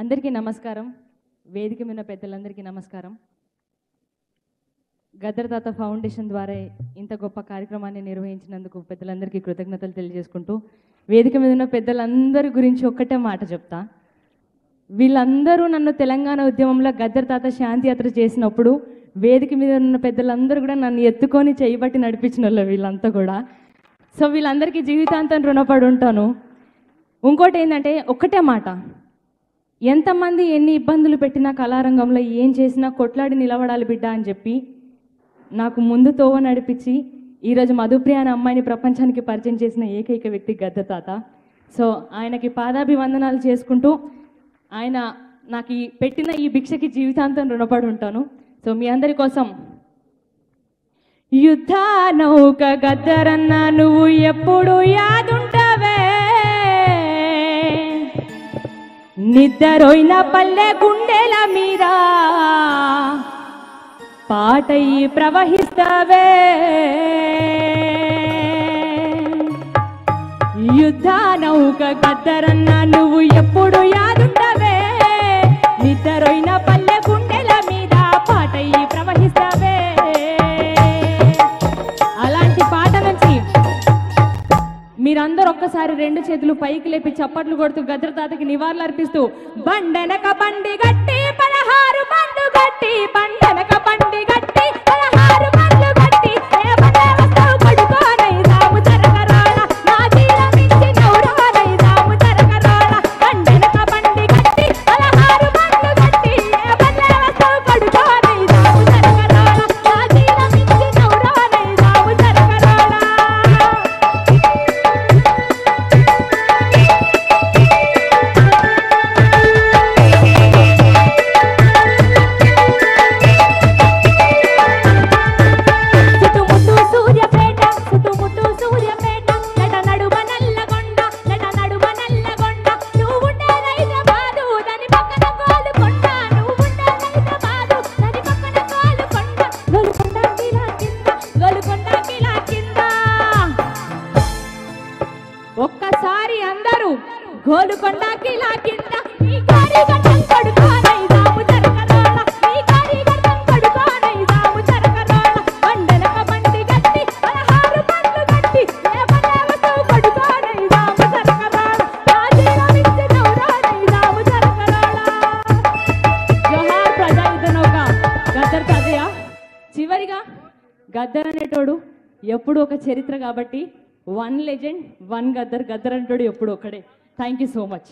అందరికీ నమస్కారం. వేదిక మీద పెద్దలందరికీ నమస్కారం. గద్దర్ తాత ఫౌండేషన్ ద్వారా ఇంత గొప్ప కార్యక్రమాన్ని నిర్వహించినందుకు పెద్దలందరికీ కృతజ్ఞతలు తెలియజేసుకుంటూ, వేదిక మీద ఉన్న పెద్దలందరి గురించి ఒక్కటే మాట చెప్తా. వీళ్ళందరూ నన్ను తెలంగాణ ఉద్యమంలో గద్దర్ తాత శాంతి యాత్ర చేసినప్పుడు వేదిక మీద ఉన్న పెద్దలందరూ కూడా నన్ను ఎత్తుకొని చేయబట్టి నడిపించిన వాళ్ళు వీళ్ళంతా కూడా. సో వీళ్ళందరికీ జీవితాంతం రుణపడి ఉంటాను. ఇంకోటి ఏంటంటే ఒక్కటే మాట, ఎంతమంది ఎన్ని ఇబ్బందులు పెట్టినా కళారంగంలో ఏం చేసినా కొట్లాడి నిలబడాలి బిడ్డ అని చెప్పి నాకు ముందు తోవ నడిపించి ఈరోజు మధుప్రియ అనే అమ్మాయిని ప్రపంచానికి పరిచయం చేసిన ఏకైక వ్యక్తి గద్దర్ తాత. సో ఆయనకి పాదాభివందనాలు చేసుకుంటూ ఆయన నాకు పెట్టిన ఈ భిక్షకి జీవితాంతం రుణపడి ఉంటాను. సో మీ అందరి కోసం యుద్ధ నౌక గద్దరన్న నువ్వు ఎప్పుడు యాదుంటవే, నిద్రపోయిన పల్లె గుండెల మీద పాటయి ప్రవహిస్తావే. యుద్ధ నౌక గద్దరన్న నువ్వు ఎప్పుడు యాదుంటవే, నిద్రపోయిన పల్లె గుండెల మీద పాటయి ప్రవహిస్తావే. అలాంటి పాట నుంచి మీరందరూ ఒక్కసారి రెండు చేతులు పైకి లేపి చప్పట్లు కొడుతూ గద్దర్ తాతకి నివాళులు అర్పిస్తూ, బండెనక బండి గట్టి 16 బండ్లు గట్టి, బండెనక బండి గట్టి 16 బండ్లు గట్టి, పడుకోనై సాము జరగరాళ నా జీలమించి నౌరానై సాము జరగరాళ. బండెనక బండి గట్టి 16 బండ్లు గట్టి, పడుకోనై సాము జరగరాళ నా జీలమించి నౌరానై సాము జరగరాళ. ఒక్కసారి అందరూ గోలుకొండ కిలా కింద నీ గారి గడ్డం పడుకోనై సాము జరగరాళ, నీ గారి గడ్డం పడుకోనై సాము జరగరాళ. బండెనక బండి గట్టి 16 బండ్లు గట్టి, లేవలేవతో పడుకోనై సాము జరగరాళ నా జీలమించి నౌరానై సాము జరగరాళ. జోహార్ ప్రజాయుద్ధ నౌక గద్దర్ తాతయ్య. చివరిగా గద్దర్ అనేటోడు ఎప్పుడు ఒక చరిత్ర కాబట్టి, one legend one Gaddar, Gaddar అంటాడు ఎప్పుడు ఒక్కడే. Thank you so much.